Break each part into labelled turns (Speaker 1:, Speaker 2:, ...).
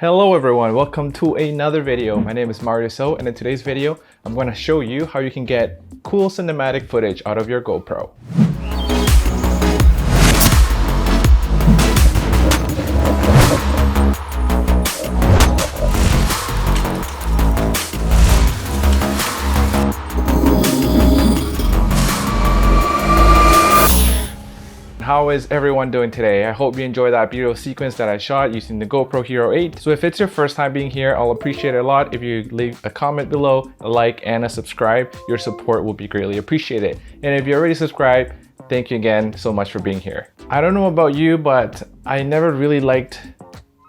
Speaker 1: Hello everyone, welcome to another video. My name is Mario So, and in today's video, I'm going to show you how you can get cool cinematic footage out of your GoPro. How is everyone doing today? I hope you enjoyed that video sequence that I shot using the GoPro Hero 8. So if it's your first time being here, I'll appreciate it a lot if you leave a comment below, a like, and a subscribe. Your support will be greatly appreciated. And if you already subscribed, thank you again so much for being here. I don't know about you, but I never really liked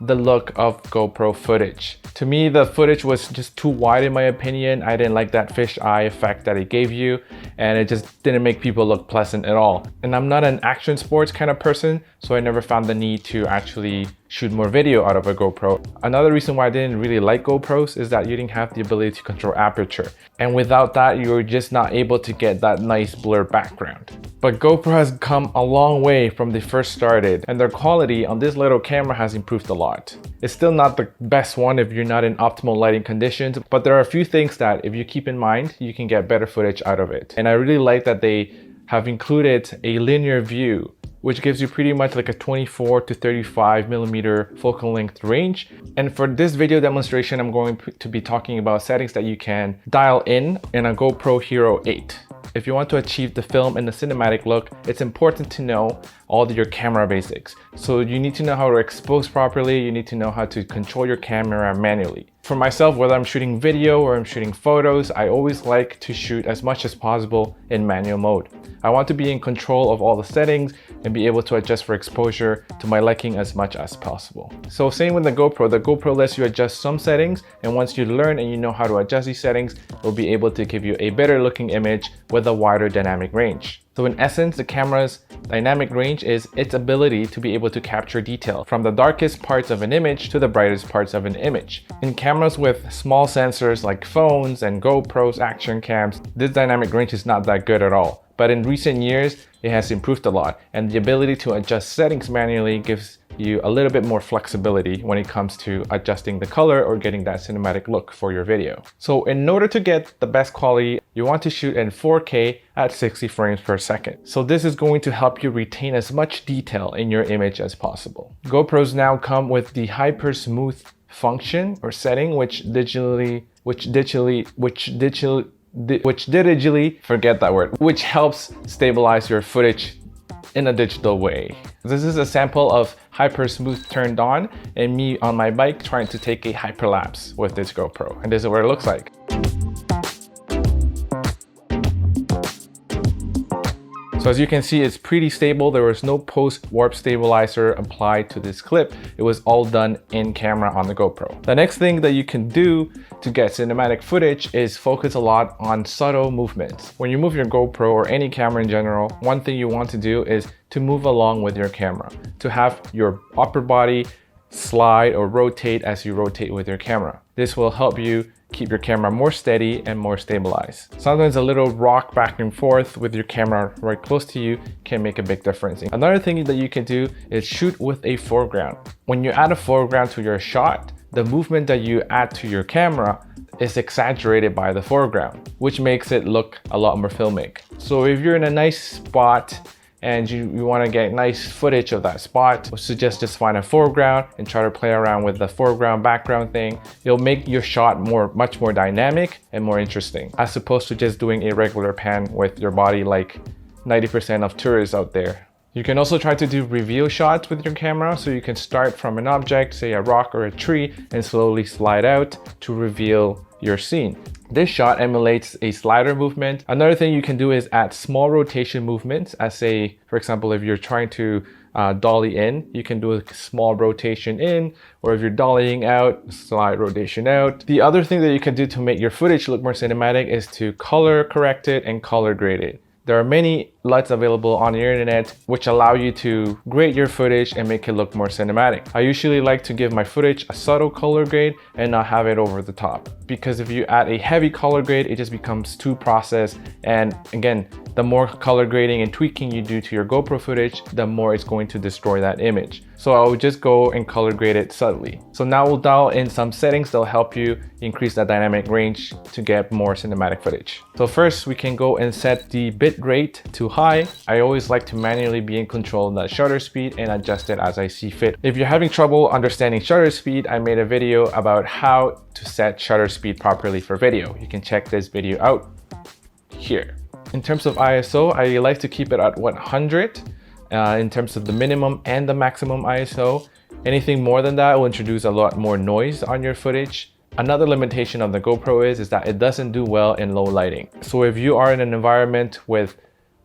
Speaker 1: the look of GoPro footage. To me, the footage was just too wide in my opinion. I didn't like that fisheye effect that it gave you, and it just didn't make people look pleasant at all. And I'm not an action sports kind of person, so I never found the need to actually shoot more video out of a GoPro. Another reason why I didn't really like GoPros is that you didn't have the ability to control aperture. And without that, you're just not able to get that nice blur background. But GoPro has come a long way from they first started, and their quality on this little camera has improved a lot. It's still not the best one if you're not in optimal lighting conditions, but there are a few things that if you keep in mind, you can get better footage out of it. And I really like that they have included a linear view, which gives you pretty much like a 24 to 35 millimeter focal length range. And for this video demonstration, I'm going to be talking about settings that you can dial in a GoPro Hero 8. If you want to achieve the film and the cinematic look, it's important to know all your camera basics. So you need to know how to expose properly, you need to know how to control your camera manually. For myself, whether I'm shooting video or I'm shooting photos, I always like to shoot as much as possible in manual mode. I want to be in control of all the settings and be able to adjust for exposure to my liking as much as possible. So same with the GoPro lets you adjust some settings, and once you learn and you know how to adjust these settings, it will be able to give you a better looking image with a wider dynamic range. So in essence, the camera's dynamic range is its ability to be able to capture detail from the darkest parts of an image to the brightest parts of an image. In cameras with small sensors like phones and GoPros, action cams, this dynamic range is not that good at all. But in recent years, it has improved a lot, and the ability to adjust settings manually gives you a little bit more flexibility when it comes to adjusting the color or getting that cinematic look for your video. So in order to get the best quality, you want to shoot in 4K at 60 frames per second. So this is going to help you retain as much detail in your image as possible. GoPros now come with the Hypersmooth function or setting, which digitally helps stabilize your footage in a digital way. This is a sample of Hypersmooth turned on and me on my bike trying to take a hyperlapse with this GoPro, and this is what it looks like. So as you can see, it's pretty stable. There was no post-warp stabilizer applied to this clip. It was all done in camera on the GoPro. The next thing that you can do to get cinematic footage is focus a lot on subtle movements. When you move your GoPro or any camera in general, one thing you want to do is to move along with your camera, to have your upper body slide or rotate as you rotate with your camera. This will help you keep your camera more steady and more stabilized. Sometimes a little rock back and forth with your camera right close to you can make a big difference. Another thing that you can do is shoot with a foreground. When you add a foreground to your shot, the movement that you add to your camera is exaggerated by the foreground, which makes it look a lot more filmic. So if you're in a nice spot and you want to get nice footage of that spot, I suggest just find a foreground and try to play around with the foreground background thing. It'll make your shot much more dynamic and more interesting, as opposed to just doing a regular pan with your body like 90% of tourists out there. You can also try to do reveal shots with your camera, so you can start from an object, say a rock or a tree, and slowly slide out to reveal your scene. This shot emulates a slider movement. Another thing you can do is add small rotation movements, as say, for example, if you're trying to dolly in, you can do a small rotation in, or if you're dollying out, slight rotation out. The other thing that you can do to make your footage look more cinematic is to color correct it and color grade it. There are many LUTs available on the internet which allow you to grade your footage and make it look more cinematic. I usually like to give my footage a subtle color grade and not have it over the top, because if you add a heavy color grade, it just becomes too processed, and again, the more color grading and tweaking you do to your GoPro footage, the more it's going to destroy that image. So I would just go and color grade it subtly. So now we'll dial in some settings that'll help you increase that dynamic range to get more cinematic footage. So first we can go and set the bit rate to high. I always like to manually be in control of that shutter speed and adjust it as I see fit. If you're having trouble understanding shutter speed, I made a video about how to set shutter speed properly for video. You can check this video out here. In terms of ISO, I like to keep it at 100 in terms of the minimum and the maximum ISO. Anything more than that will introduce a lot more noise on your footage. Another limitation of the GoPro is that it doesn't do well in low lighting. So if you are in an environment with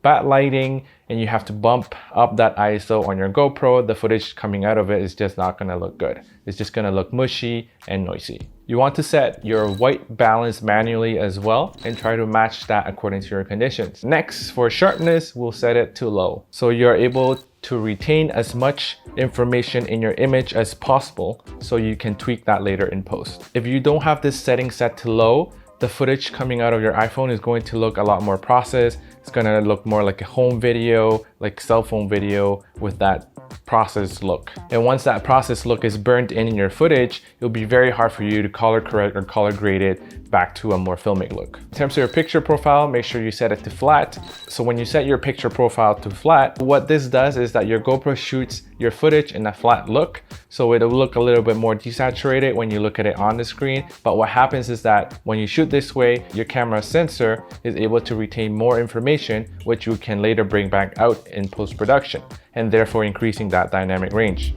Speaker 1: bad lighting and you have to bump up that ISO on your GoPro, the footage coming out of it is just not gonna look good. It's just gonna look mushy and noisy. You want to set your white balance manually as well and try to match that according to your conditions. Next, for sharpness, we'll set it to low. So you're able to retain as much information in your image as possible so you can tweak that later in post. If you don't have this setting set to low, the footage coming out of your iPhone is going to look a lot more processed. It's gonna look more like a home video, like cell phone video with that processed look. And once that processed look is burnt in your footage, it'll be very hard for you to color correct or color grade it back to a more filmic look. In terms of your picture profile, make sure you set it to flat. So when you set your picture profile to flat, what this does is that your GoPro shoots your footage in a flat look. So it'll look a little bit more desaturated when you look at it on the screen. But what happens is that when you shoot this way, your camera sensor is able to retain more information, which you can later bring back out in post-production, and therefore increasing that dynamic range.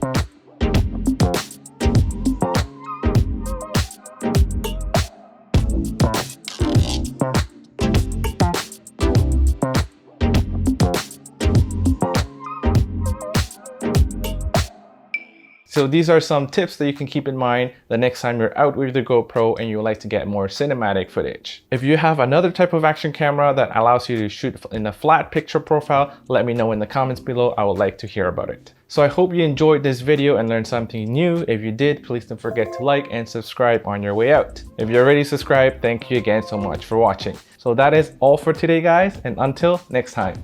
Speaker 1: So these are some tips that you can keep in mind the next time you're out with the GoPro and you would like to get more cinematic footage. If you have another type of action camera that allows you to shoot in a flat picture profile, let me know in the comments below. I would like to hear about it. So I hope you enjoyed this video and learned something new. If you did, please don't forget to like and subscribe on your way out. If you're already subscribed, thank you again so much for watching. So that is all for today, guys, and until next time.